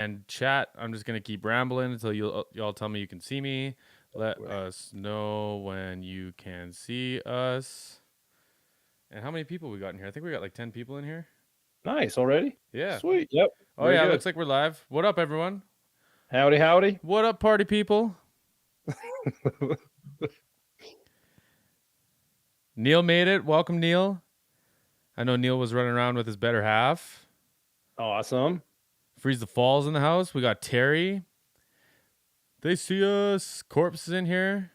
And chat, I'm just gonna keep rambling until y'all tell me you can see me. Let us know when you can see us. And how many people we got in here? I think we got like 10 people in here. Nice already. Yeah. Sweet. Yep. Oh yeah, looks like we're live. What up, everyone? Howdy, howdy. What up, party people? Neil made it. Welcome, Neil. I know Neil was running around with his better half. Awesome. Freeze the Falls in the house. We got Terry. They see us. Corpse is in here.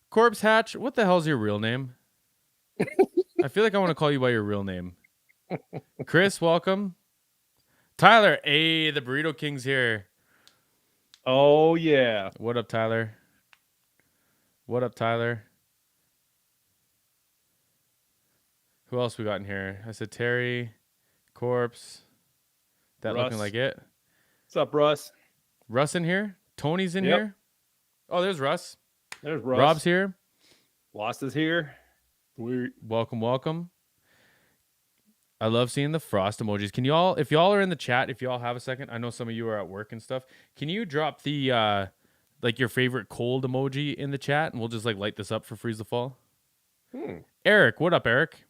Corpse Hatch. What the hell's your real name? I feel like I want to call you by your real name. Chris, welcome. Tyler, hey, the Burrito King's here. Oh, yeah. What up, Tyler? What up, Tyler? Who else we got in here? I said Terry, Corpse. That Russ. looking like it. What's up, Russ? Russ in here? Tony's in here? Oh, there's Russ. There's Russ. Rob's here. Lost is here. Sweet. Welcome, welcome. I love seeing the frost emojis. Can y'all, if y'all are in the chat, if y'all have a second, I know some of you are at work and stuff. Can you drop the like your favorite cold emoji in the chat, and we'll just like light this up for Freeze the Fall? Eric, what up, Eric?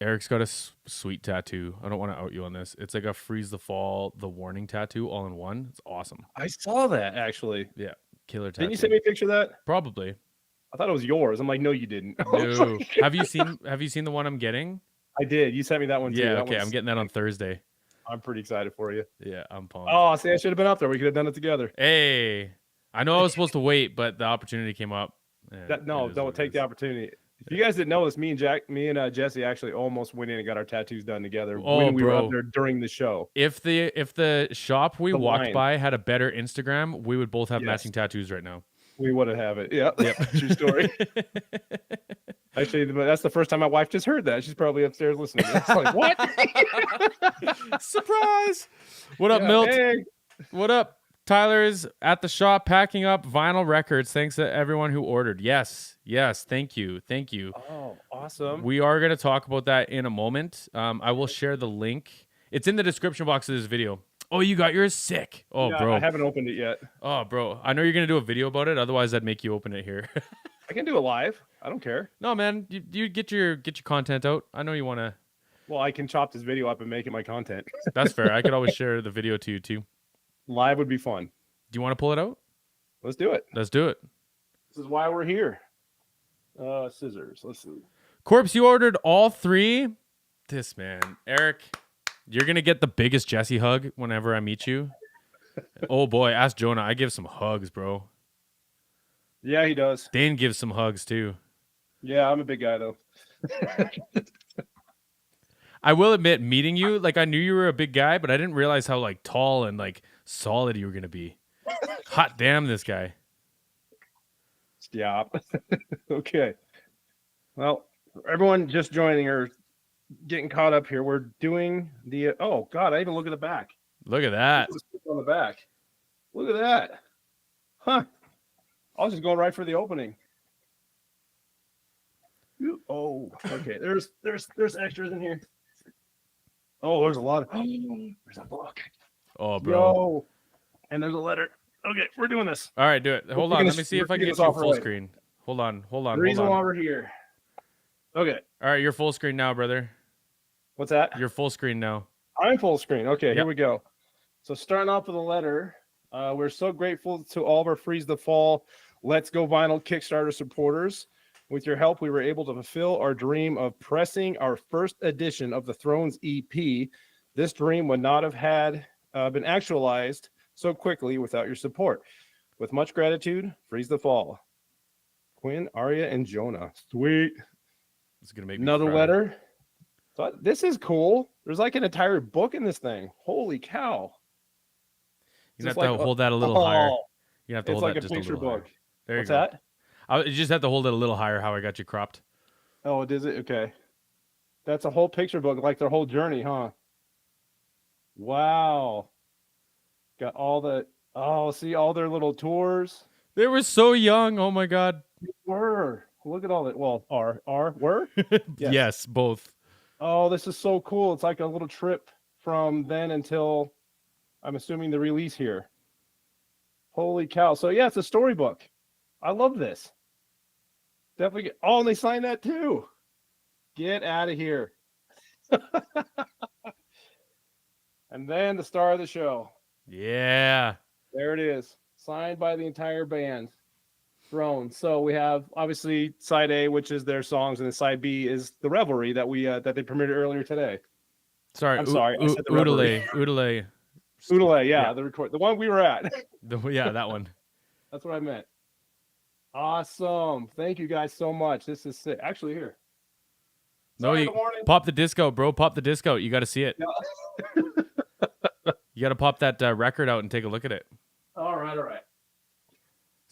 Eric's got a sweet tattoo. I don't want to out you on this. It's like a Freeze the Fall, the warning tattoo all in one. It's awesome. I saw that, actually. Yeah, killer tattoo. Didn't you send me a picture of that? Probably. I thought it was yours. I'm like, no, you didn't. No. Have you seen the one I'm getting? I did. You sent me that one too. Yeah, okay. I'm getting that on Thursday. I'm pretty excited for you. Yeah, I'm pumped. Oh, see, I should have been up there. We could have done it together. Hey, I know I was supposed to wait, but the opportunity came up. Don't take the opportunity. If you guys didn't know this, me and Jesse actually almost went in and got our tattoos done together when we were up there during the show. If the shop we walked by had a better Instagram, we would both have matching tattoos right now. We would have it. Yeah. Yep. True story. Actually, that's the first time my wife just heard that. She's probably upstairs listening. It's like, what? Surprise! What up, Milt? Hey. What up? Tyler is at the shop packing up vinyl records. Thanks to everyone who ordered. Yes. Thank you. Oh, awesome. We are going to talk about that in a moment. I will share the link. It's in the description box of this video. Oh, you got yours? Sick. Oh, yeah, bro. I haven't opened it yet. Oh, bro. I know you're going to do a video about it. Otherwise, I'd make you open it here. I can do it live. I don't care. No, man. You get your content out. I know you want to. Well, I can chop this video up and make it my content. That's fair. I could always share the video to you, too. Live would be fun. Do you want to pull it out? Let's do it. Let's do it. This is why we're here. Scissors. Let's see. Corpse, you ordered all three? This man. Eric, you're going to get the biggest Jesse hug whenever I meet you. Oh, boy. Ask Jonah. I give some hugs, bro. Yeah, he does. Dane gives some hugs, too. Yeah, I'm a big guy, though. I will admit, meeting you, like, I knew you were a big guy, but I didn't realize how, like, tall and, like, solid you were going to be. Hot damn, this guy. Stop. Okay. Well, everyone just joining or getting caught up here, we're doing the... Oh, God, I even look at the back. Look at that. On the back. Look at that. Huh. I was just going right for the opening. Oh, okay. There's extras in here. Oh, there's a lot of... there's a book. Oh, bro. Yo. And there's a letter. Okay, we're doing this. All right, do it. Hold on. Let me see if I can get you full screen. Hold on. The reason why we're here. Okay. All right, you're full screen now, brother. What's that? You're full screen now. I'm full screen. Okay, Here we go. So starting off with a letter, we're so grateful to all of our Freeze the Fall Let's Go Vinyl Kickstarter supporters. With your help, we were able to fulfill our dream of pressing our first edition of the Thrones EP. This dream would not have been actualized so quickly without your support. With much gratitude, Freeze the Fall. Quinn, Arya, and Jonah. Sweet. It's gonna make me another cry. letter. So this is cool. There's like an entire book in this thing. Holy cow! You have to hold that a little higher. You have to hold that like just a picture book. Higher. There What's you go. that? You just have to hold it a little higher. How I got you cropped. Oh, is it? Okay. That's a whole picture book, like their whole journey, huh? Wow. Got all the see all their little tours. They were so young. Oh my God. They were. Look at all that. Well, were? Yes, both. Oh, this is so cool. It's like a little trip from then until I'm assuming the release here. Holy cow. So yeah, it's a storybook. I love this. Definitely oh, and they signed that too. Get out of here. And then the star of the show. Yeah. There it is. Signed by the entire band. Throne. So we have obviously side A, which is their songs, and the side B is the Revelry that we that they premiered earlier today. Sorry. I'm sorry. I said the Revelry. Oodalay. Oodalay, yeah, the one we were at. Yeah, that one. That's what I meant. Awesome. Thank you guys so much. This is sick. Actually, here. Sorry, no, pop the disco, bro. Pop the disco. You got to see it. Yeah. You got to pop that record out and take a look at it. All right.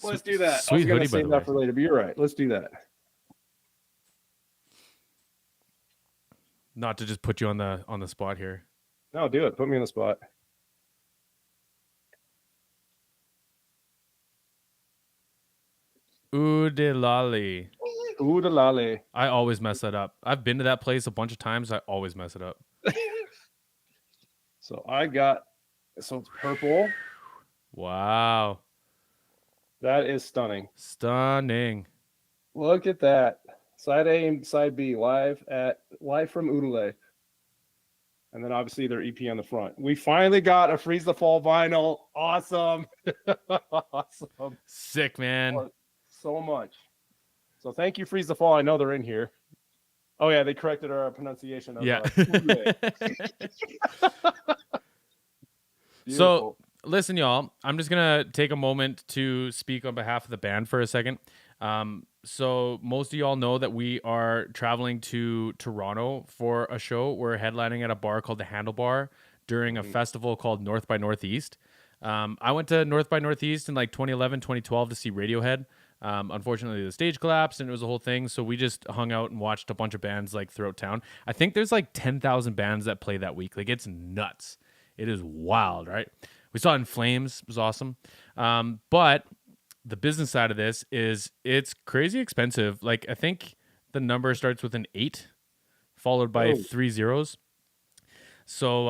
Let's do that. Sweet hoodie, by the way. That for later, but you're right. Let's do that. Not to just put you on the spot here. No, do it. Put me on the spot. Oodalali. Oodalali. I always mess that up. I've been to that place a bunch of times. I always mess it up. So I got it's purple. Wow. That is stunning. Stunning. Look at that. Side A and side B live from Oodalay. And then obviously their EP on the front. We finally got a Freeze the Fall vinyl. Awesome. Awesome. Sick, man. So much. So thank you, Freeze the Fall. I know they're in here. Oh yeah, they corrected our pronunciation of So listen, y'all, I'm just gonna take a moment to speak on behalf of the band for a second. So most of y'all know that we are traveling to Toronto for a show. We're headlining at a bar called the Handlebar during a festival called North by Northeast. I went to North by Northeast in like 2011, 2012 to see Radiohead. Unfortunately, the stage collapsed and it was a whole thing. So we just hung out and watched a bunch of bands like throughout town. I think there's like 10,000 bands that play that week. Like it's nuts. It is wild, right? We saw In Flames. It was awesome. But the business side of this is it's crazy expensive. Like I think the number starts with an 8 followed by 3 zeros. So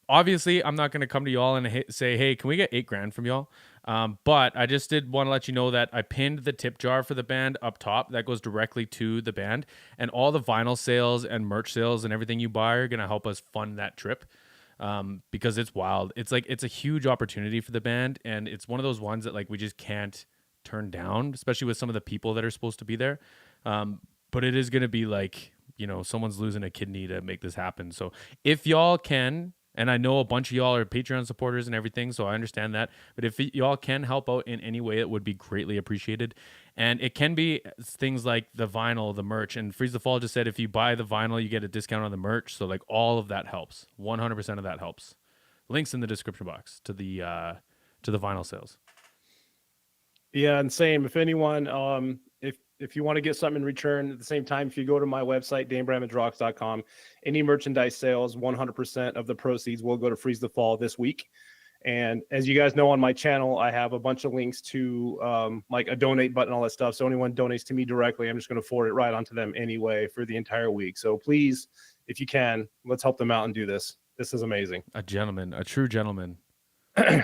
obviously I'm not going to come to y'all and say, hey, can we get $8,000 from y'all? But I just did want to let you know that I pinned the tip jar for the band up top that goes directly to the band, and all the vinyl sales and merch sales and everything you buy are going to help us fund that trip. Because it's wild. It's like, it's a huge opportunity for the band. And it's one of those ones that like, we just can't turn down, especially with some of the people that are supposed to be there. But it is going to be like, you know, someone's losing a kidney to make this happen. So if y'all can, and I know a bunch of y'all are Patreon supporters and everything, so I understand that. But if y'all can help out in any way, it would be greatly appreciated. And it can be things like the vinyl, the merch. And Freeze the Fall just said if you buy the vinyl, you get a discount on the merch. So like all of that helps. 100% of that helps. Links in the description box to the vinyl sales. Yeah, and same. If anyone, if you want to get something in return at the same time, if you go to my website, danebramage.com, any merchandise sales, 100% of the proceeds will go to Freeze the Fall this week. And as you guys know on my channel, I have a bunch of links to like a donate button, all that stuff. So anyone donates to me directly, I'm just going to forward it right onto them anyway for the entire week. So please, if you can, let's help them out and do this. This is amazing. A gentleman, a true gentleman. Chris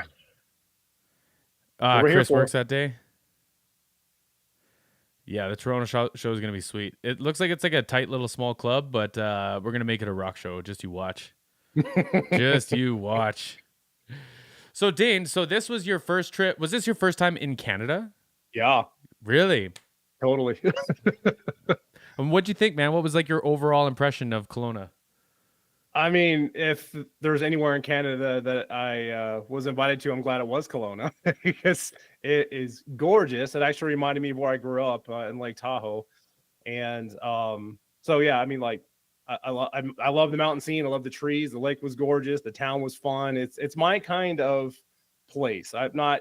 works that day. Yeah, the Toronto show is going to be sweet. It looks like it's like a tight little small club, but we're going to make it a rock show. Just you watch. Just you watch. So, Dane, so this was your first trip. Was this your first time in Canada? Yeah. Really? Totally. And what'd you think, man? What was like your overall impression of Kelowna? I mean, if there's anywhere in Canada that I was invited to, I'm glad it was Kelowna because it is gorgeous. It actually reminded me of where I grew up in Lake Tahoe. And so, yeah, I mean, like, I love the mountain scene. I love the trees. The lake was gorgeous. The town was fun. It's my kind of place. I'm not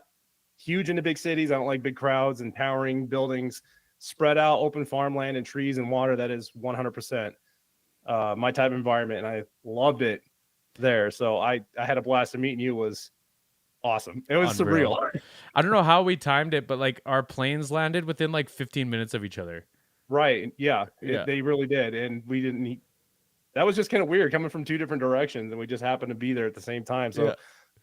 huge into big cities. I don't like big crowds and towering buildings. Spread out open farmland and trees and water. That is 100% my type of environment, and I loved it there. So I had a blast. And meeting you was awesome. It was unreal. Surreal. I don't know how we timed it, but like our planes landed within like 15 minutes of each other. Right. Yeah. They really did. And we didn't that was just kind of weird coming from two different directions, and we just happened to be there at the same time. So Yeah.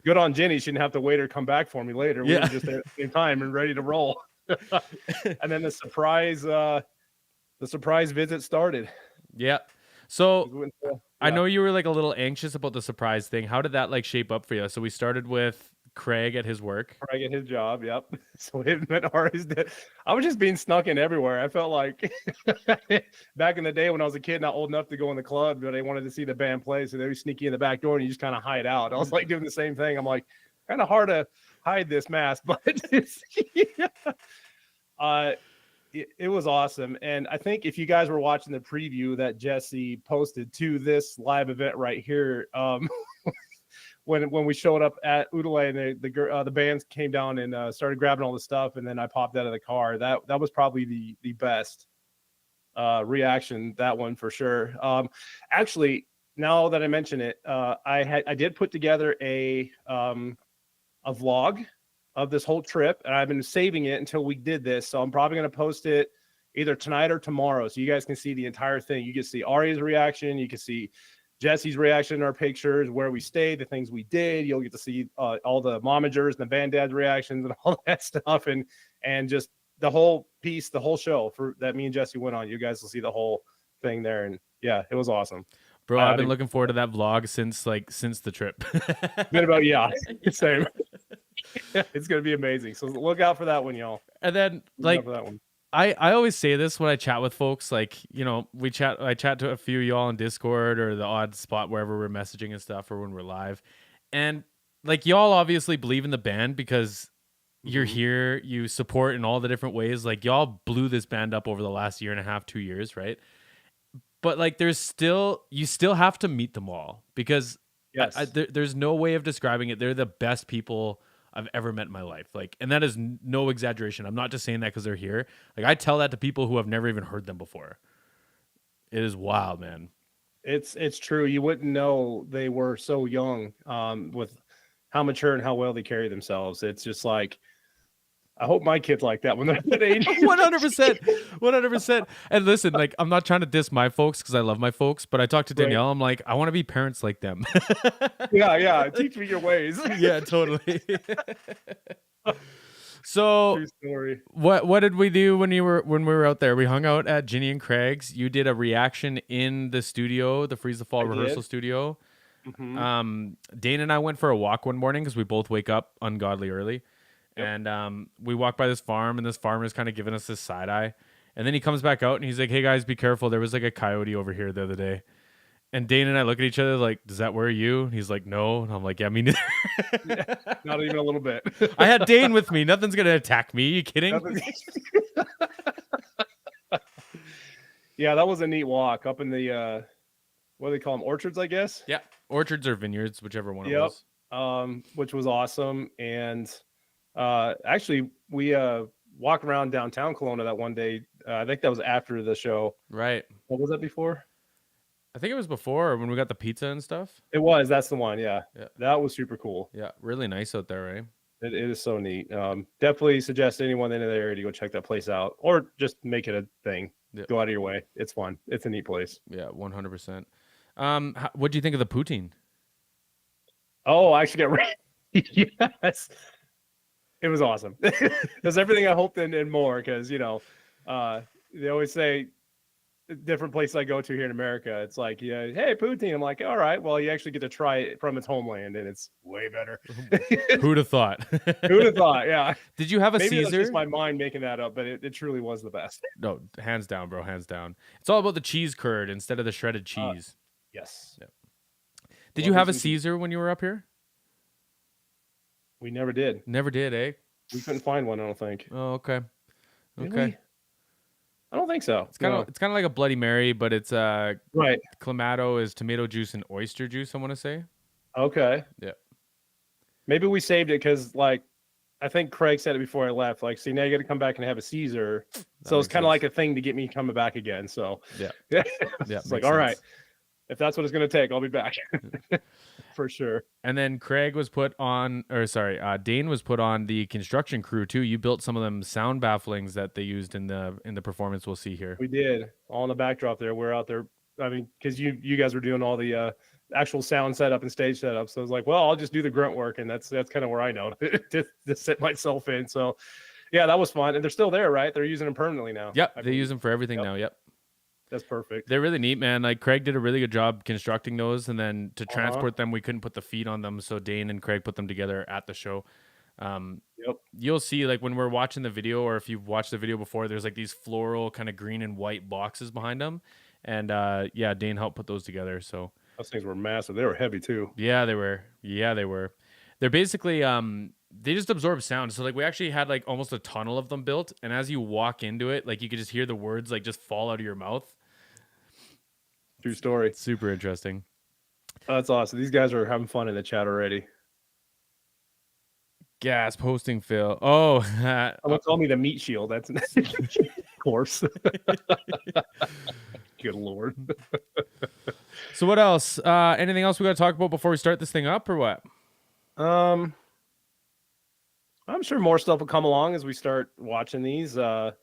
good on Jenny. She didn't have to wait or come back for me later. We Yeah. were just there at the same time and ready to roll. And then the surprise visit started. Yeah. So Yeah. I know you were like a little anxious about the surprise thing. How did that like shape up for you? So we started with Craig at his work. Craig at his job. Yep. So him and ours did. I was just being snuck in everywhere. I felt like back in the day when I was a kid, not old enough to go in the club, but they wanted to see the band play. So they would sneak you in the back door and you just kind of hide out. I was like doing the same thing. I'm like, kind of hard to hide this mask, but it's, it was awesome. And I think if you guys were watching the preview that Jesse posted to this live event right here, when we showed up at Oodalay and the bands came down and started grabbing all the stuff, and then I popped out of the car. That was probably the best reaction, that one for sure. Actually, now that I mention it, I did put together a vlog of this whole trip, and I've been saving it until we did this. So I'm probably going to post it either tonight or tomorrow, so you guys can see the entire thing. You can see Ari's reaction, you can see Jesse's reaction in our pictures, where we stayed, the things we did. You'll get to see all the momagers and the band dads reactions and all that stuff, and just the whole piece, the whole show for that me and Jesse went on. You guys will see the whole thing there, and yeah, it was awesome. Bro, I've been looking forward to that vlog since the trip. Been about same. It's gonna be amazing. So look out for that one, y'all. And then like that one. I always say this when I chat with folks, like, you know, I chat to a few of y'all on Discord or the odd spot wherever we're messaging and stuff, or when we're live. And like, y'all obviously believe in the band because you're here, you support in all the different ways. Like, y'all blew this band up over the last year and a half, 2 years, right? But like, you still have to meet them all, because there's no way of describing it. They're the best people I've ever met in my life. Like, and that is no exaggeration. I'm not just saying that because they're here. Like, I tell that to people who have never even heard them before. It is wild, man. It's true. You wouldn't know they were so young, with how mature and how well they carry themselves. It's just like, I hope my kids like that when they're that age. 100%. 100%. And listen, like, I'm not trying to diss my folks because I love my folks, but I talked to Danielle. Right. I'm like, I want to be parents like them. Yeah. Teach me your ways. Yeah, totally. So true story. What did we do when we were out there? We hung out at Ginny and Craig's. You did a reaction in the studio, the Freeze the Fall rehearsal studio. Mm-hmm. Dane and I went for a walk one morning because we both wake up ungodly early. Yep. And we walked by this farm, and this farmer's kind of giving us this side eye. And then he comes back out, and he's like, "Hey guys, be careful. There was like a coyote over here the other day." And Dane and I look at each other like, "Does that worry you?" And he's like, "No." And I'm like, "Yeah, me neither." Yeah, not even a little bit. I had Dane with me. Nothing's gonna attack me. Are you kidding? Yeah, that was a neat walk up in the what do they call them? Orchards, I guess. Yeah, orchards or vineyards, whichever one it was. Which was awesome. And actually, we walked around downtown Kelowna that one day. I think that was after the show. Right. What was that before? I think it was before, when we got the pizza and stuff. It was. That's the one. Yeah. That was super cool. Yeah, really nice out there, right? It is so neat. Definitely suggest anyone in the area to go check that place out, or just make it a thing. Go out of your way. It's fun. It's a neat place. Yeah, 100%. What do you think of the poutine? Oh, I should get ready. Yes. It was awesome. It was everything I hoped and more, because, you know, they always say different places I go to here in America, it's like, yeah, hey, poutine. I'm like, all right, well, you actually get to try it from its homeland, and it's way better. Who'd have thought? Who'd have thought? Yeah. Did you have a Maybe Caesar? Maybe just my mind making that up, but it truly was the best. No, hands down, bro, hands down. It's all about the cheese curd instead of the shredded cheese. Yes. Yeah. Did you have a Caesar when you were up here? We never did. Never did, eh? We couldn't find one, I don't think. Oh, okay. Okay. Really? I don't think so. It's kind of like a Bloody Mary, but it's right. Clamato is tomato juice and oyster juice, I want to say. Okay. Yeah. Maybe we saved it because, like, I think Craig said it before I left. Like, see, now you got to come back and have a Caesar. So it's kind of like a thing to get me coming back again. So yeah. It's like, all right, if that's what it's going to take, I'll be back. For sure. And then Dane was put on the construction crew too. You built some of them sound bafflings that they used in the performance we'll see here. We did. All in the backdrop there. We're out there I mean, because you guys were doing all the actual sound setup and stage setup. So I was like, well, I'll just do the grunt work, and that's kind of where I know to set myself in. So yeah, that was fun, and they're still there, right? They're using them permanently now. Yep, they use them for everything now. Yep. That's perfect. They're really neat, man. Like Craig did a really good job constructing those, and then to transport them, we couldn't put the feet on them, so Dane and Craig put them together at the show. You'll see, like when we're watching the video, or if you've watched the video before, there's like these floral kind of green and white boxes behind them, and yeah, Dane helped put those together. So those things were massive. They were heavy too. Yeah, they were. They're basically they just absorb sound. So like we actually had like almost a tunnel of them built, and as you walk into it, like you could just hear the words like just fall out of your mouth. True story. Super interesting. That's awesome. These guys are having fun in the chat already. Gas posting Phil. Oh, someone told me the meat shield. That's of course. Good Lord. So what else? Anything else we got to talk about before we start this thing up, or what? I'm sure more stuff will come along as we start watching these. I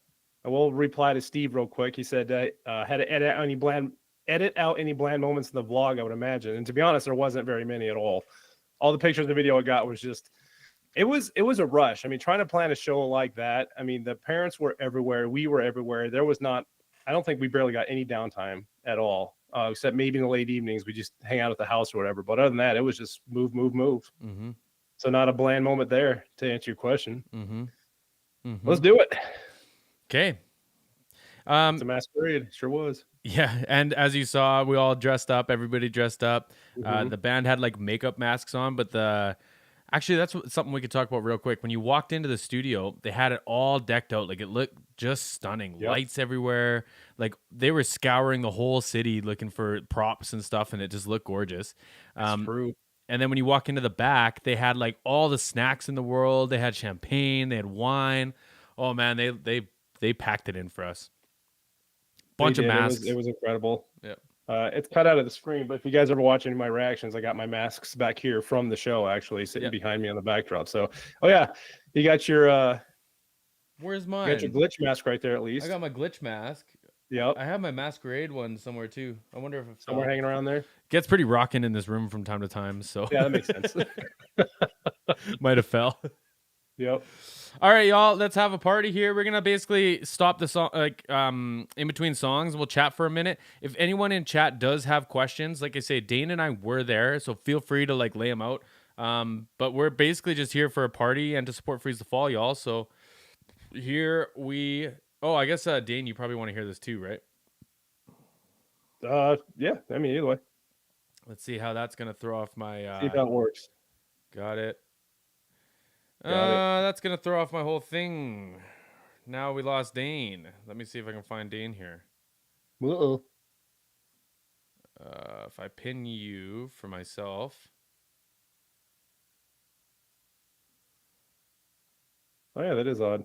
will reply to Steve real quick. He said had to edit out any bland moments in the vlog, I would imagine. And to be honest, there wasn't very many at all. All the pictures of the video I got was just it was a rush. I mean, trying to plan a show like that. I mean, the parents were everywhere. We were everywhere. There was not, I don't think we barely got any downtime at all, except maybe in the late evenings. We just hang out at the house or whatever. But other than that, it was just move. Mm-hmm. So not a bland moment there, to answer your question. Mm-hmm. Mm-hmm. Let's do it. Okay. It's a masquerade. Sure was. Yeah, and as you saw, we all dressed up. Everybody dressed up. The band had like makeup masks on, but actually that's something we could talk about real quick. When you walked into the studio, they had it all decked out. Like it looked just stunning. Yep. Lights everywhere. Like they were scouring the whole city looking for props and stuff, and it just looked gorgeous. That's true. And then when you walk into the back, they had like all the snacks in the world. They had champagne. They had wine. Oh man, they packed it in for us. Bunch of masks. It was incredible. Yeah. It's cut out of the screen, but if you guys ever watch any of my reactions, I got my masks back here from the show actually sitting behind me on the backdrop. So, oh yeah, you got your where's mine? You got your glitch mask right there at least. I got my glitch mask. Yep. I have my masquerade one somewhere too. I wonder if it's somewhere hanging around there. Gets pretty rocking in this room from time to time, so yeah, that makes sense. Might have fell. Yep. All right, y'all, let's have a party here. We're going to basically stop the song, like, in between songs. We'll chat for a minute. If anyone in chat does have questions, like I say, Dane and I were there, so feel free to, like, lay them out. But we're basically just here for a party and to support Freeze the Fall, y'all. So here we... Oh, I guess, Dane, you probably want to hear this too, right? Yeah, I mean, either way. Let's see how that's going to throw off my... See how it works. Got it. That's going to throw off my whole thing. Now we lost Dane. Let me see if I can find Dane here. Uh-oh. If I pin you for myself. Oh, yeah, that is odd.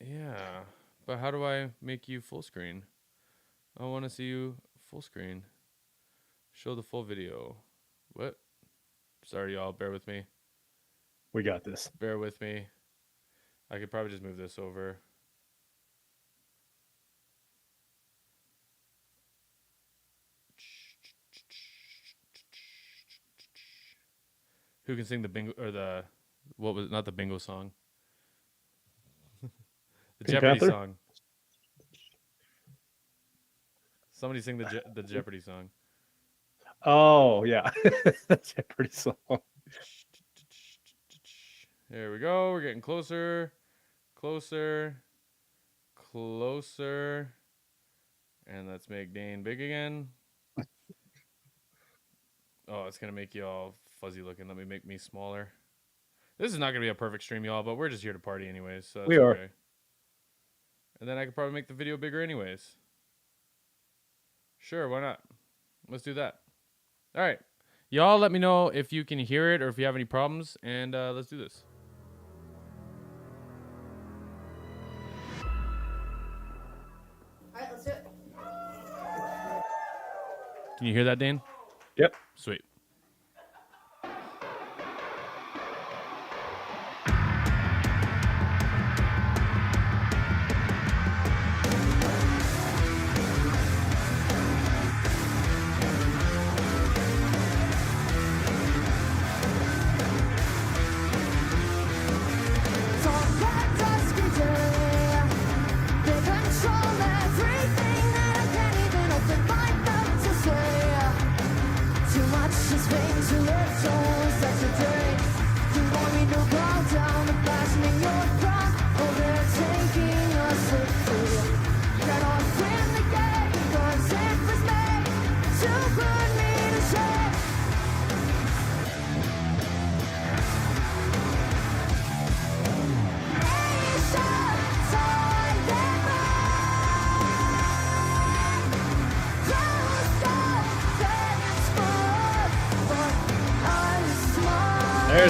Yeah, but how do I make you full screen? I want to see you full screen. Show the full video. What? Sorry, y'all. Bear with me. We got this. Bear with me. I could probably just move this over. Who can sing the bingo or the what was not the bingo song? The Jeopardy song. Somebody sing the Jeopardy song. Oh yeah, the Jeopardy song. There we go. We're getting closer, closer, closer. And let's make Dane big again. Oh, it's going to make you all fuzzy looking. Let me make me smaller. This is not going to be a perfect stream, y'all, but we're just here to party anyways. So we are. Okay. And then I could probably make the video bigger anyways. Sure, why not? Let's do that. All right. Y'all let me know if you can hear it or if you have any problems, and let's do this. All right, let's do it. Can you hear that, Dane? Yep. Sweet.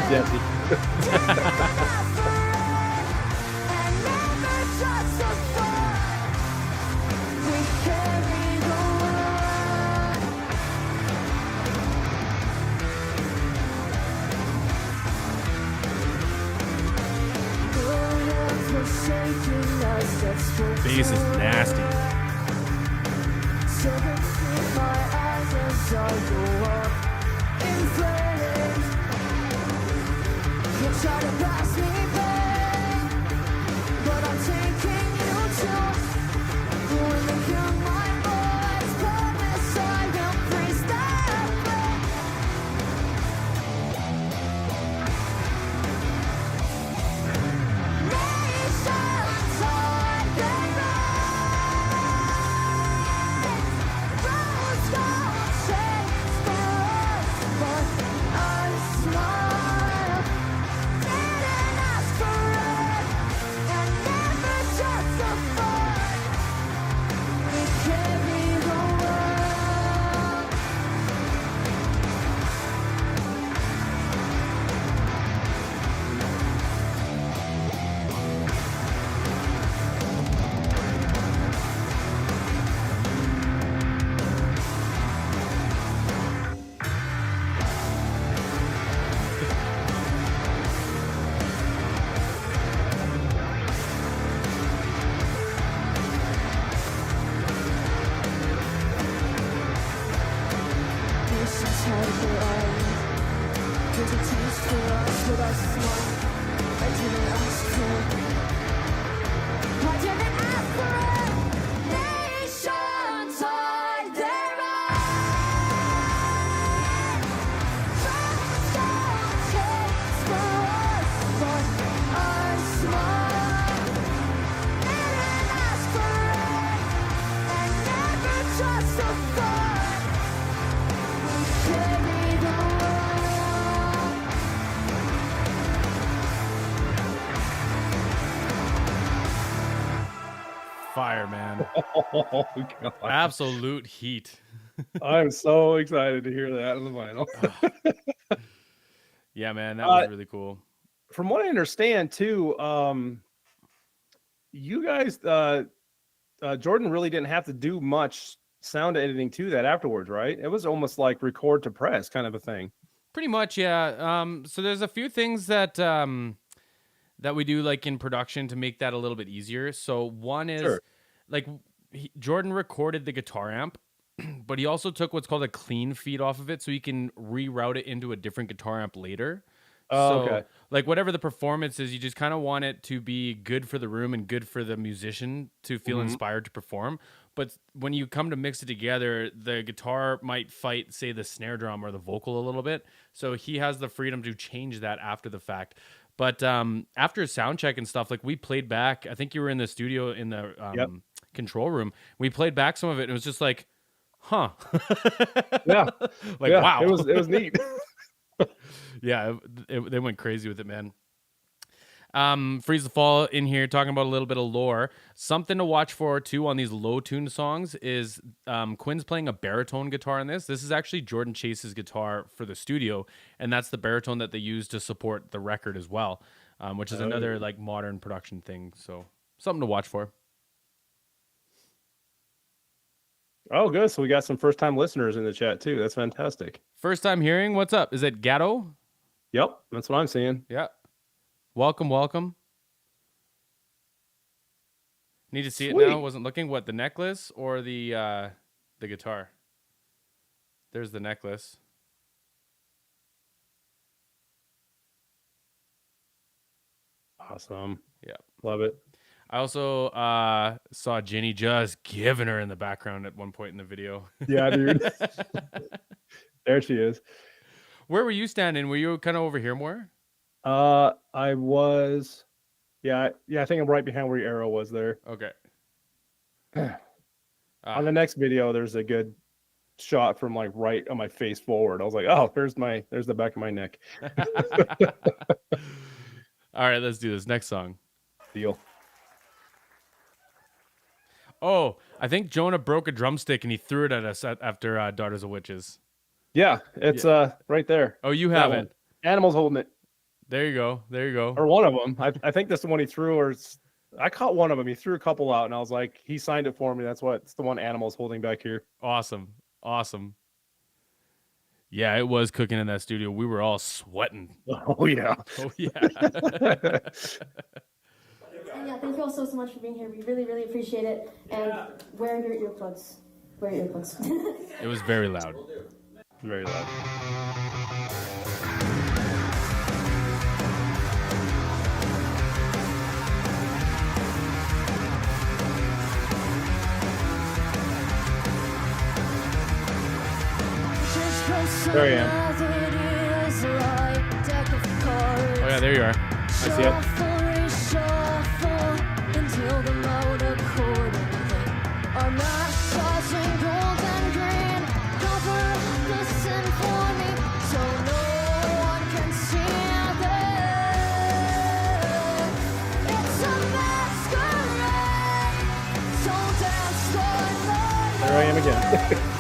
Jesse. Bass is nasty. Try to pass me back, but I'm taking you to when you hear my voice. Promise I will freeze that way. Nations on the rise, rose gold shades for us, but I smile. Didn't ask for it, and never justified. We carry the world. This is how for us. There's a taste for us, but I smile. I didn't ask for it. I didn't ask for it. Nations hide their eyes. Rose gold shades for us, but I smile. Didn't ask for it, and never justified. Carry the world. Fire, man. Oh, God. Absolute heat. I'm so excited to hear that on the vinyl. Yeah, man, that was really cool. From what I understand, too, you guys, Jordan really didn't have to do much sound editing to that afterwards, right? It was almost like record to press kind of a thing. Pretty much, yeah. So there's a few things that that we do like in production to make that a little bit easier. So one is Sure. like Jordan recorded the guitar amp, but he also took what's called a clean feed off of it, so he can reroute it into a different guitar amp later. Oh, So, okay. like whatever the performance is, you just kind of want it to be good for the room and good for the musician to feel inspired to perform. But when you come to mix it together, the guitar might fight, say, the snare drum or the vocal a little bit. So he has the freedom to change that after the fact. But after a sound check and stuff, like we played back. I think you were in the studio in the Yep. control room. We played back some of it, and it was just like, huh? Yeah. Like, Yeah, wow. It was neat. Yeah, they went crazy with it, man. Freeze the Fall in here talking about a little bit of lore. Something to watch for too on these low tuned songs is Quinn's playing a baritone guitar in this. This is actually Jordan Chase's guitar for the studio, and that's the baritone that they use to support the record as well, which is another like modern production thing. So something to watch for. Oh, good. So we got some first time listeners in the chat too. That's fantastic. First time hearing, what's up? Is it Gatto? Yep, that's what I'm seeing. Yeah. Welcome, welcome. Need to see it Sweet. now. Wasn't looking. What, the necklace or the guitar? There's the necklace. Awesome. Yeah. Love it. I also saw Ginny just giving her in the background at one point in the video. Yeah, dude. There she is. Where were you standing? Were you kind of over here more? I was, yeah, I think I'm right behind where your arrow was there. Okay. On the next video, there's a good shot from like right on my face forward. I was like, oh, there's the back of my neck. All right, let's do this. Next song. Deal. Oh, I think Jonah broke a drumstick and he threw it at us after Daughters of Witches. Yeah, it's right there. Oh, you That have one. it. Animals holding it. There you go. There you go. Or one of them. I think that's the one he threw, or I caught one of them. He threw a couple out, and I was like, he signed it for me. It's the one Animal's holding back here. Awesome. Yeah, it was cooking in that studio. We were all sweating. Oh yeah. Oh yeah. And yeah, thank you all so much for being here. We really, really appreciate it. And wear your earplugs. Wear your earplugs. It was very loud. Very loud. There I am. Oh yeah, there you are. I see it. There I am again.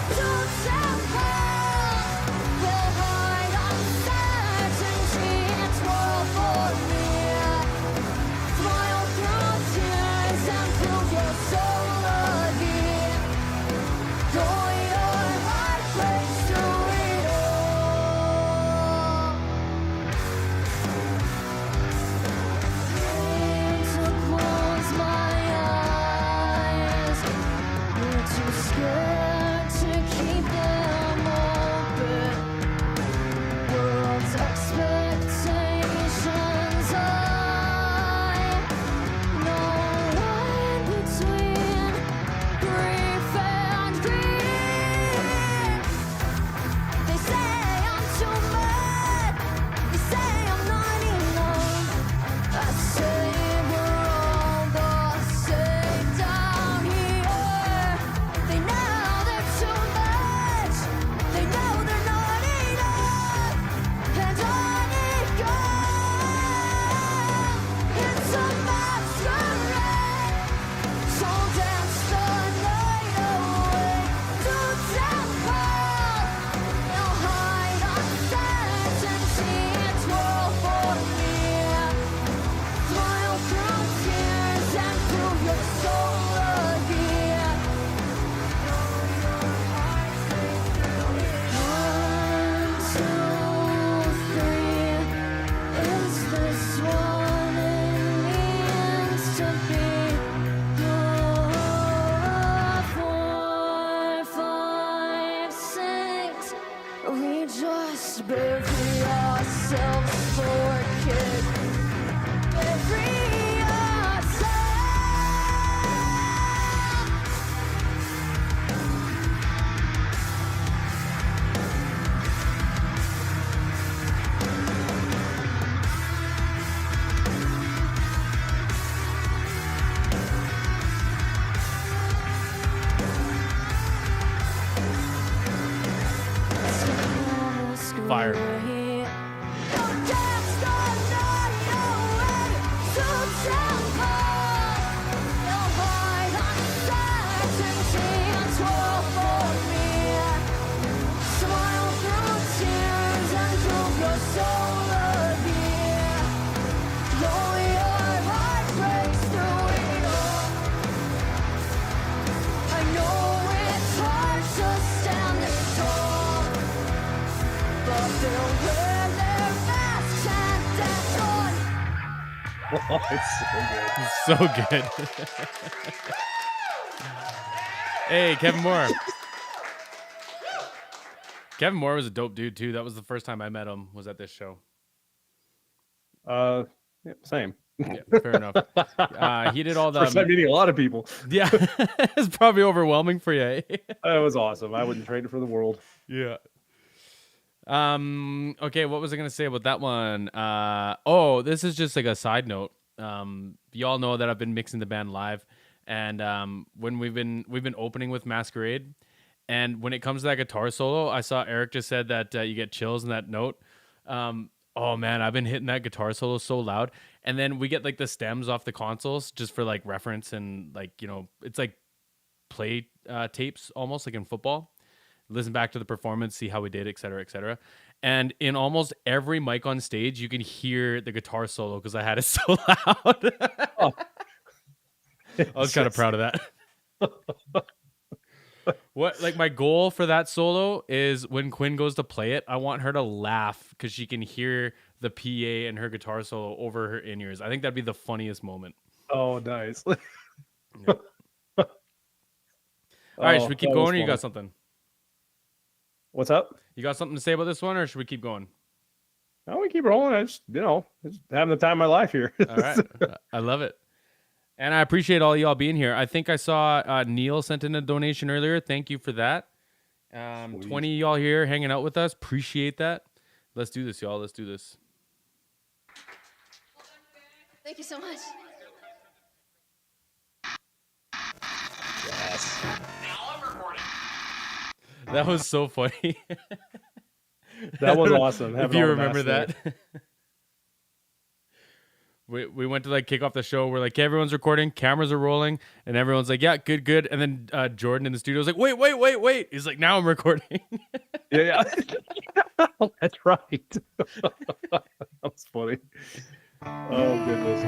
Fire. Oh, it's So good. Hey, Kevin Moore. Kevin Moore was a dope dude too. That was the first time I met him. Was at this show. Yeah, same. Yeah, fair enough. He did all the. First time meeting a lot of people. Yeah, it's probably overwhelming for you. Eh? That was awesome. I wouldn't trade it for the world. Yeah. Okay, what was I gonna say about that one? Oh, this is just like a side note. You all know that I've been mixing the band live, and when we've been opening with Masquerade, and when it comes to that guitar solo, I saw Eric just said that you get chills in that note. Oh man, I've been hitting that guitar solo so loud, and then we get like the stems off the consoles just for like reference, and like it's like play tapes almost like in football. Listen back to the performance, see how we did, et cetera, et cetera. And in almost every mic on stage, you can hear the guitar solo because I had it so loud. Oh. I was kind of proud of that. What, like, my goal for that solo is when Quinn goes to play it, I want her to laugh because she can hear the PA and her guitar solo over her in-ears. I think that'd be the funniest moment. Oh, nice. Yeah. All right, should we keep going or you got something? What's up? You got something to say about this one or should we keep going? No, we keep rolling. I just, just having the time of my life here. All right. I love it. And I appreciate all y'all being here. I think I saw Neil sent in a donation earlier. Thank you for that. 20 y'all here hanging out with us. Appreciate that. Let's do this, y'all. Let's do this. Thank you so much. Yes. That was so funny. That was awesome. If you remember that. We went to like kick off the show. We're like, okay, everyone's recording, cameras are rolling, and everyone's like, yeah, good. And then Jordan in the studio was like, wait. He's like, now I'm recording. Yeah. That's right. That's funny. Oh, goodness.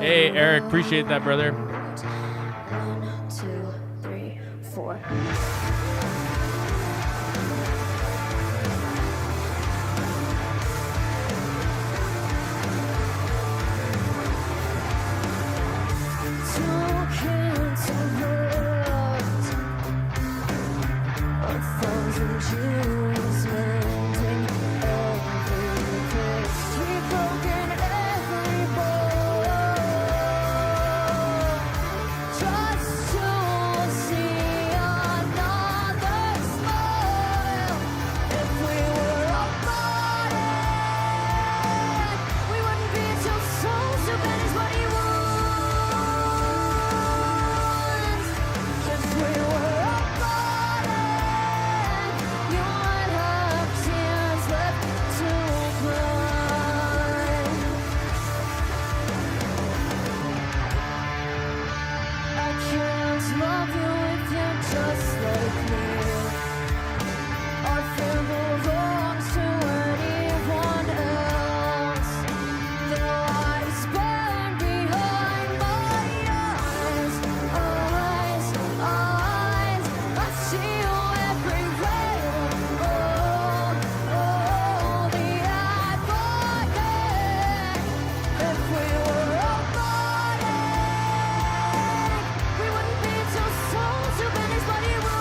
Hey, Eric, appreciate that, brother. 1, 2, 3, 4. Just to see another smile. If we were apart, we wouldn't be two souls, two pennies, but he wants. If we were apart, you might have tears left to cry. I can't love you if you're just like me. Our fear belongs to anyone else. The lights burn behind my eyes. I see you everywhere. Oh, the advocate. If we were apart, we wouldn't be two souls, two pennies, but he wants.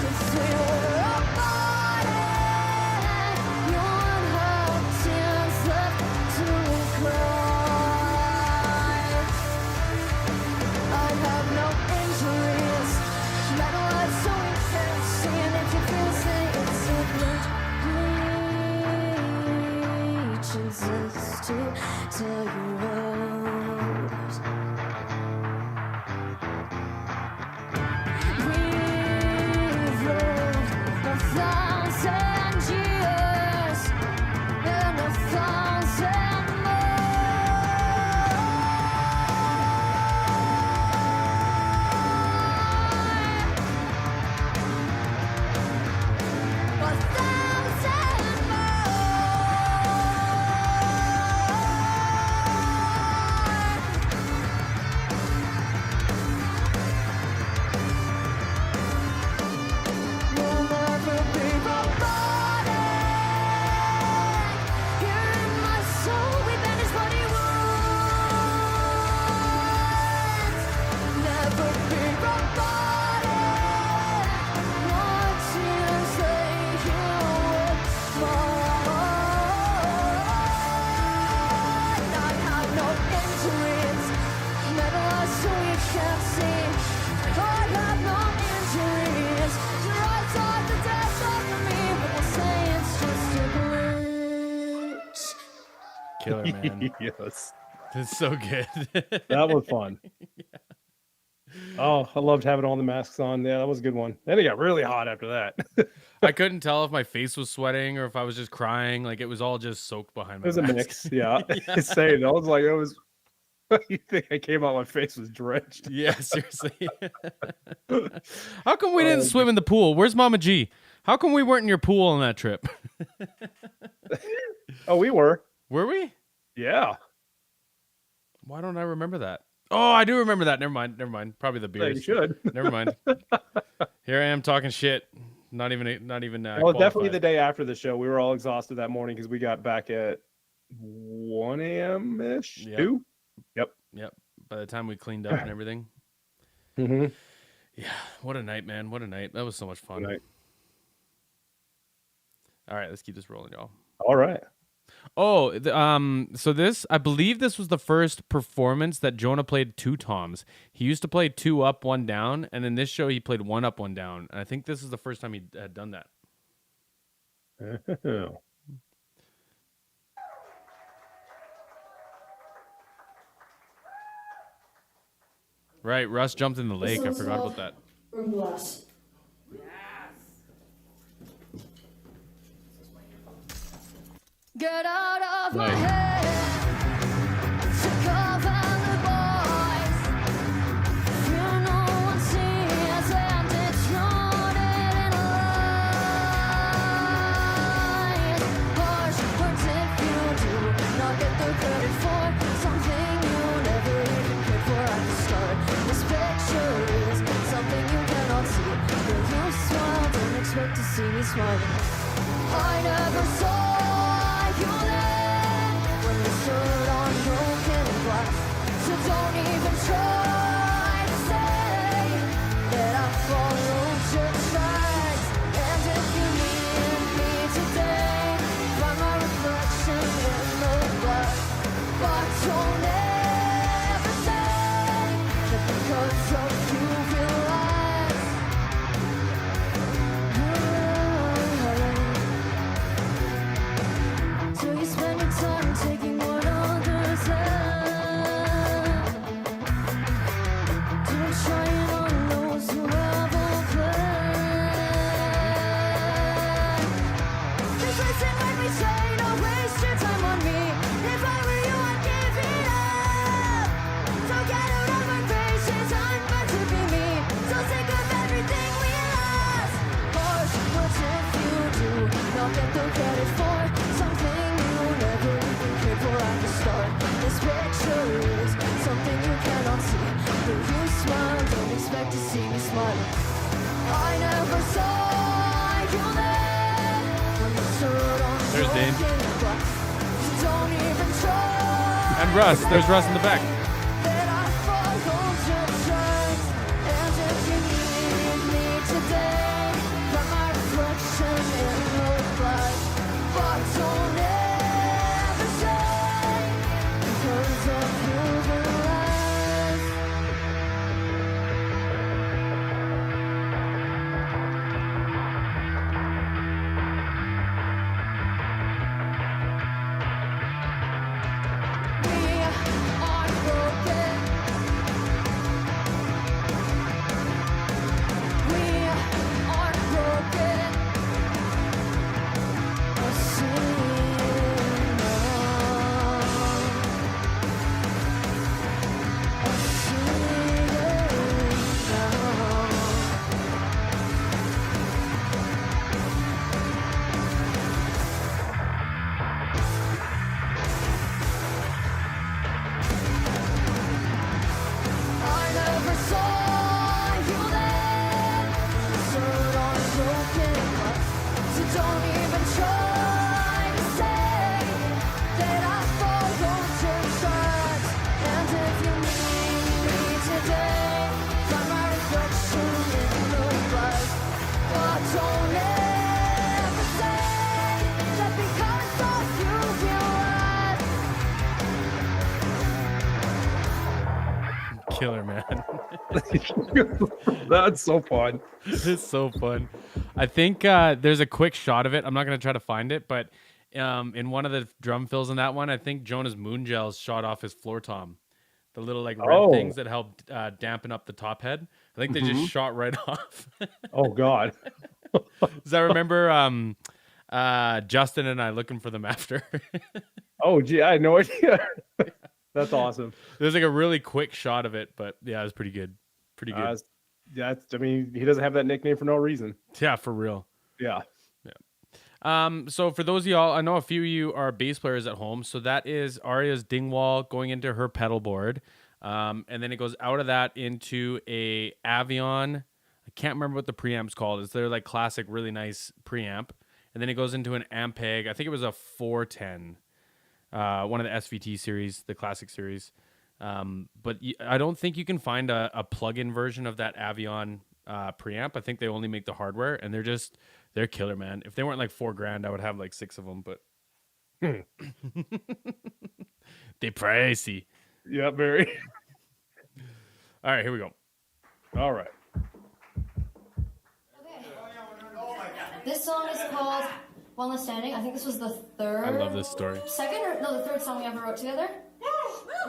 If we were apart, you would have tears left to cry. I have no injuries, metal eyes so we can't see, and if you feel say it's a reaches to tell you rose. We've lived 1,000 years and 1,000 more. 1,000 We'll never be apart. Here in my soul, we banish what he wants. Never be apart. What tears they heal mine. I have no injuries, metal so you can't see. I have no injuries. Your eyes are the death of me, but they say it's just a glitch. Killer, man. Yes. It's so good. That was fun. Oh, I loved having all the masks on. Yeah, that was a good one. Then it got really hot after that. I couldn't tell if my face was sweating or if I was just crying. Like, it was all just soaked behind It my was a mask. mix. Yeah. Same. I was like, it was You think I came out, my face was drenched? Yeah, seriously. How come we didn't swim in the pool? Where's Mama G? How come we weren't in your pool on that trip? Oh, we were. Were we? Yeah. Why don't I remember that? Oh, I do remember that. Never mind. Probably the Yeah, you beers. should. Never mind. Here I am talking shit. Not even. Well, definitely the day after the show. We were all exhausted that morning because we got back at 1 a.m. ish. Yep. 2. Yep. By the time we cleaned up and everything. Mm-hmm. Yeah. What a night, man. What a night. That was so much fun. All right, let's keep this rolling, y'all. All right. Oh, so I believe this was the first performance that Jonah played 2 toms. He used to play 2 up, 1 down, and in this show he played 1 up, 1 down. And I think this is the first time he had done that. Oh. Right, Russ jumped in the lake. I forgot about that. Room glass. Get out of my Nice. head. Sick of all the boys. Fear no one sees and it's rooted in lies. Harsh words if you do not get the credit for something you never even cared for at the start. This picture is something you cannot see. When you smile, don't expect to see me smiling. I never saw you then when you stood on broken glass. So don't even try to say that I followed your tracks. And if you need me today, find my reflection in the glass. But don't ever say that because of you realize. So you spend your time taking what others have. Don't try it on those who have a plan. Just listen when we say, don't waste your time on me. If I were you, I'd give it up. So get out of my patience, I'm meant to be me. So sick of everything we lost. Harsh words if you do not get the credit for something you never even cared for at the start. This picture is something you cannot see. When you smile, don't expect to see me smiling. I never saw you there when you stood on There's Dane. broken glass. So don't even try. And Russ. There's Russ in the back. That I followed your tracks. And if you need me today, find my reflection in the glass. But don't ever say because of you realize. We are broken. We are broken. A I never saw you then. Stood on broken glass. So don't even try to say that I followed your tracks. And if you need me today, find my reflection in the glass. But don't ever say that because of you realize. Killer, man. That's so fun. It's so fun. I think there's a quick shot of it. I'm not going to try to find it, but in one of the drum fills in that one, I think Jonah's moon gels shot off his floor tom. The little like red Oh. things that help dampen up the top head. I think they just shot right off. Oh, God. Does I remember Justin and I looking for them after? Oh, gee, I had no idea. That's awesome. There's like a really quick shot of it, but yeah, it was pretty good. Pretty good. I mean, he doesn't have that nickname for no reason. Yeah, for real. Yeah. So for those of y'all, I know a few of you are bass players at home. So that is Aria's Dingwall going into her pedal board. And then it goes out of that into a Avion. I can't remember what the preamp's called. It's their like classic, really nice preamp. And then it goes into an Ampeg. I think it was a 410. One of the SVT series, the classic series. But I don't think you can find a plug-in version of that Avion preamp. I think they only make the hardware, and they're killer, man. If they weren't like $4,000, I would have like 6 of them, but they pricey. Yeah, very. All right, here we go. All right. Okay. This song is called One Last Standing. I think this was the third. I love this story. The third song we ever wrote together.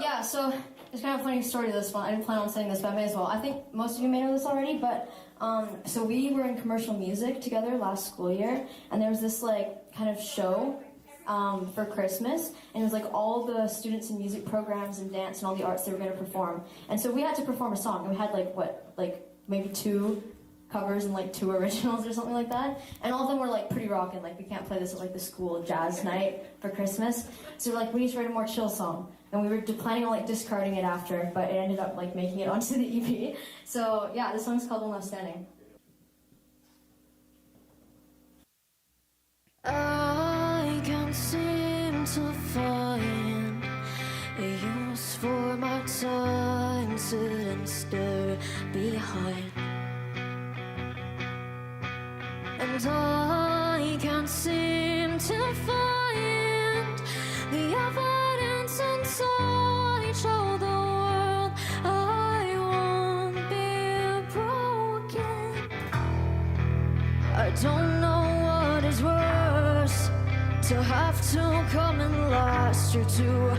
Yeah, so it's kind of a funny story to this one. I didn't plan on saying this, but I may as well. I think most of you may know this already, but so we were in commercial music together last school year, and there was this like kind of show for Christmas, and it was like all the students in music programs and dance and all the arts they were going to perform. And so we had to perform a song, and we had like maybe 2 covers and like 2 originals or something like that, and all of them were like pretty rockin'. Like we can't play this at like the school jazz night for Christmas, so we're like, we need to write a more chill song, and we were planning on like discarding it after, but it ended up like making it onto the EP. So yeah, this song's called One Last Standing. I can't seem to find a use for my time, sit and stare behind. And I can't seem to find the evidence inside. Show the world I won't be broken. I don't know what is worse, to have to come in last or to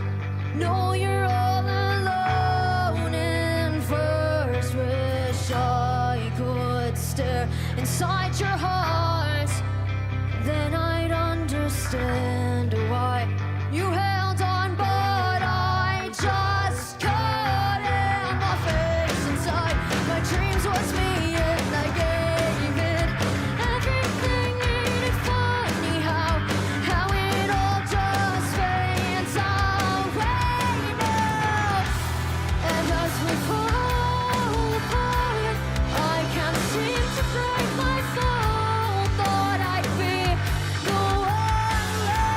know you're all alone in first. Wish I could stare inside your heart, then I'd understand why you held on, but I just couldn't. My face inside my dreams was me, and I gave it everything. Ain't it funny how it all just fades away now? And as we fall apart, I can't seem to break my fall. Thought I'd be the one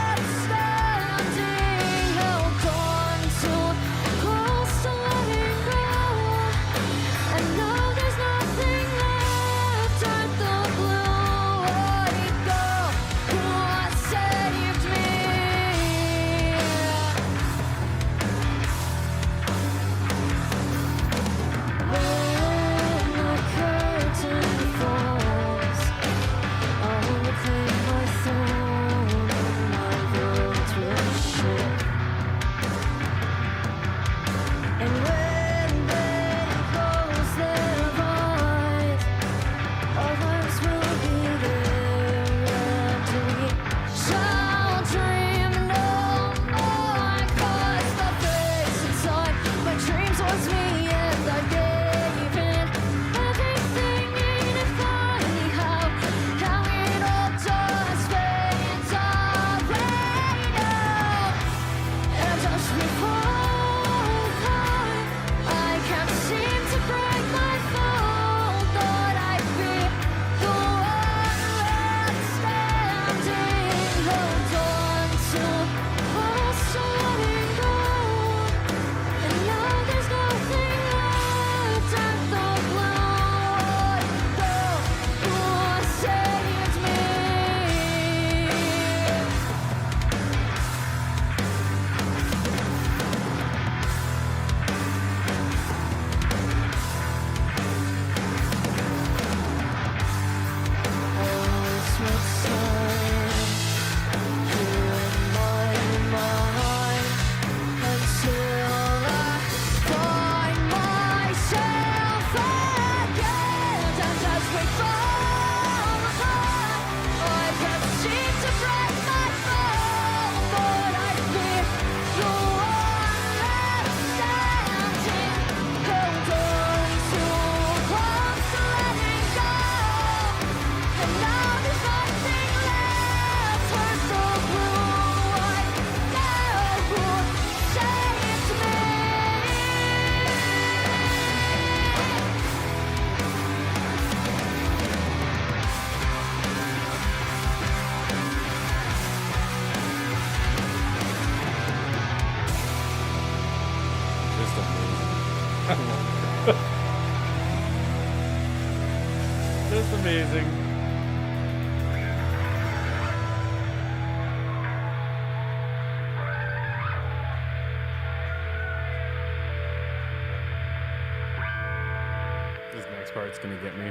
part's gonna get me.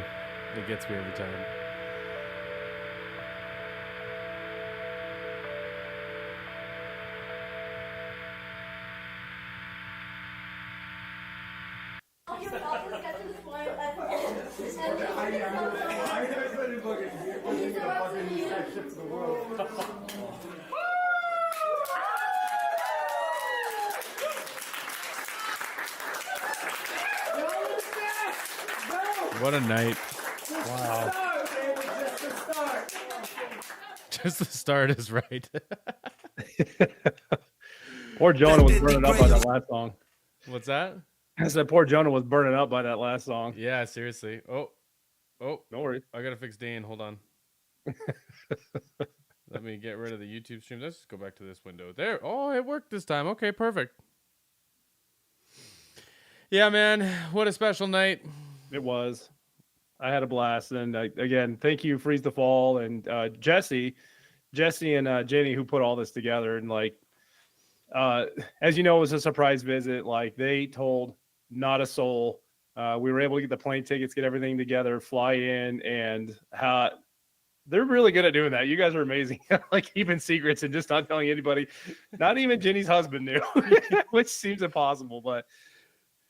It gets me every time. What a night. Wow. Just the start is right. Poor Jonah was burning up by that last song. What's that? I said poor Jonah was burning up by that last song. Yeah, seriously. Oh, No worries. I gotta fix Dane. Hold on. Let me get rid of the YouTube stream. Let's just go back to this window. There. Oh, it worked this time. Okay, perfect. Yeah, man. What a special night. It was. I had a blast. And again, thank you, Freeze the Fall, and Jesse and Jenny, who put all this together. And like, as you know, it was a surprise visit. Like, they told not a soul. We were able to get the plane tickets, get everything together, fly in, and they're really good at doing that. You guys are amazing. Like, keeping secrets and just not telling anybody. Not even Jenny's husband knew, which seems impossible, but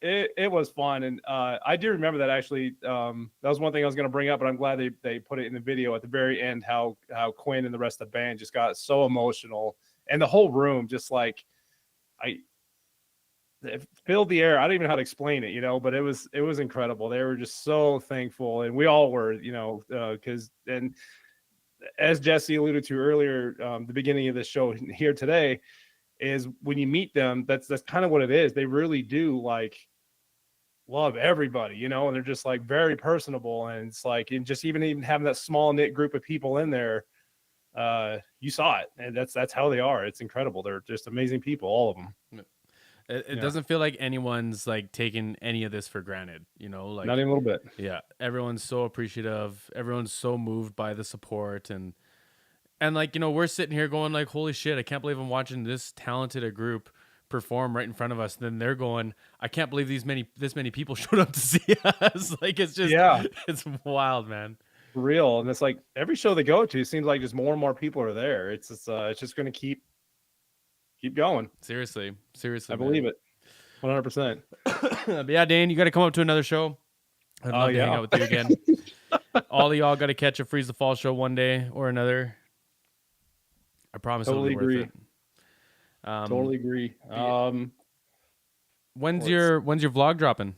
it was fun. And I do remember that, actually. That was one thing I was going to bring up, but I'm glad they put it in the video at the very end, how Quinn and the rest of the band just got so emotional, and the whole room just like, it filled the air. I don't even know how to explain it, but it was incredible. They were just so thankful, and we all were, because, and as Jesse alluded to earlier, the beginning of this show here today, is when you meet them, that's kind of what it is. They really do like love everybody, and they're just like very personable, and it's like, and just even having that small knit group of people in there, you saw it, and that's how they are. It's incredible. They're just amazing people, all of them. It doesn't feel like anyone's like taking any of this for granted, like not even a little bit. Yeah, everyone's so appreciative. Everyone's so moved by the support, and like, we're sitting here going like, holy shit, I can't believe I'm watching this talented a group perform right in front of us. Then they're going, I can't believe this many people showed up to see us. Like, it's just, it's wild, man. Real. And it's like every show they go to, it seems like just more and more people are there. It's just going to keep going. Seriously, I believe it 100%. But yeah, Dane, you got to come up to another show. I'd love to hang out with you again. All of y'all got to catch a Freeze the Fall show one day or another. I promise. Totally it'll be agree. worth it. Totally agree. When's your vlog dropping?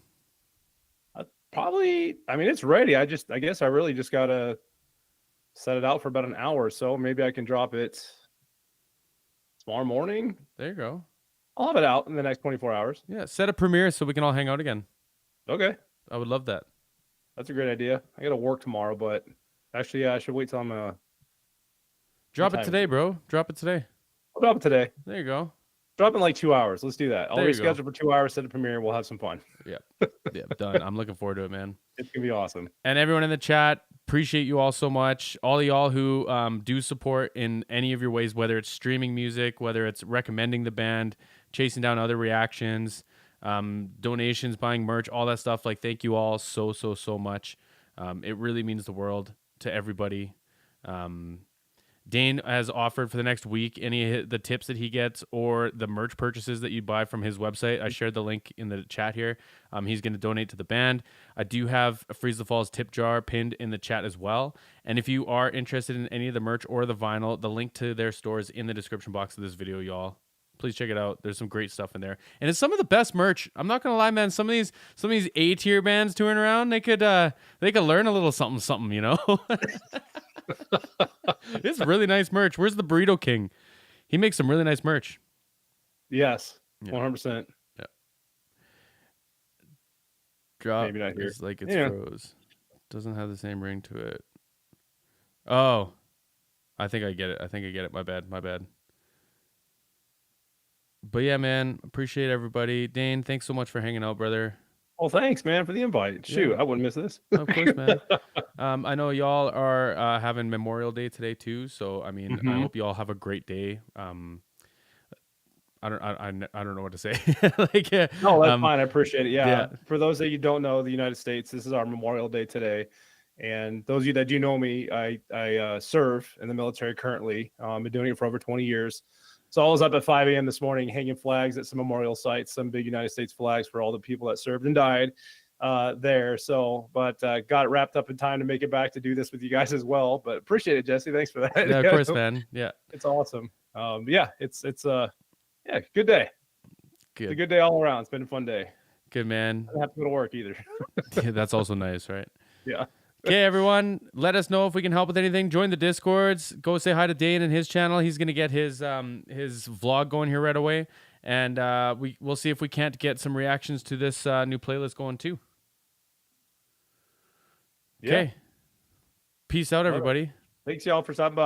Probably, I mean, it's ready. I guess I really just gotta set it out for about an hour or so. Maybe I can drop it tomorrow morning. There you go. I'll have it out in the next 24 hours. Yeah, set a premiere so we can all hang out again. Okay. I would love that. That's a great idea. I got to work tomorrow, but actually, I should wait till I'm drop it today, bro. Drop it today. I'll drop it today. There you go. Drop in like 2 hours. Let's do that. I'll There you reschedule for 2 hours, set a premiere. We'll have some fun. Yeah. Yeah, done. I'm looking forward to it, man. It's going to be awesome. And everyone in the chat, appreciate you all so much. All of y'all who do support in any of your ways, whether it's streaming music, whether it's recommending the band, chasing down other reactions, donations, buying merch, all that stuff. Like, thank you all so much. It really means the world to everybody. Dane has offered for the next week any of the tips that he gets or the merch purchases that you buy from his website. I shared the link in the chat here. He's going to donate to the band. I do have a Freeze the Falls tip jar pinned in the chat as well. And if you are interested in any of the merch or the vinyl, the link to their store is in the description box of this video, y'all. Please check it out. There's some great stuff in there, and it's some of the best merch. I'm not gonna lie, man. Some of these A-tier bands touring around, they could learn a little something, It's really nice merch. Where's the Burrito King? He makes some really nice merch. Yes, 100%. Yeah. Drop. Maybe not here. It's like it's froze. Doesn't have the same ring to it. Oh, I think I get it. My bad. But yeah, man, appreciate everybody. Dane, thanks so much for hanging out, brother. Well, thanks, man, for the invite. Shoot, I wouldn't miss this. Of course, man. I know y'all are having Memorial Day today too, so I mean, I hope you all have a great day. I don't know what to say. Like, No, that's fine. I appreciate it. Yeah. yeah. For those that you don't know, the United States, this is our Memorial Day today. And those of you that do know me, I serve in the military currently. I've been doing it for over 20 years. So I was up at 5 a.m. this morning hanging flags at some memorial sites, some big United States flags for all the people that served and died there. So, but got it wrapped up in time to make it back to do this with you guys as well. But appreciate it, Jesse. Thanks for that. Yeah, of course, man. Yeah. It's awesome. Yeah, it's yeah, good day. Good. It's a good day all around. It's been a fun day. Good, man. I don't have to go to work either. Yeah, that's also nice, right? Yeah. Okay, everyone, let us know if we can help with anything. Join the Discords. Go say hi to Dane and his channel. He's gonna get his vlog going here right away, and we'll see if we can't get some reactions to this new playlist going too. Okay. Yeah. Peace out, everybody. Thanks y'all for stopping by.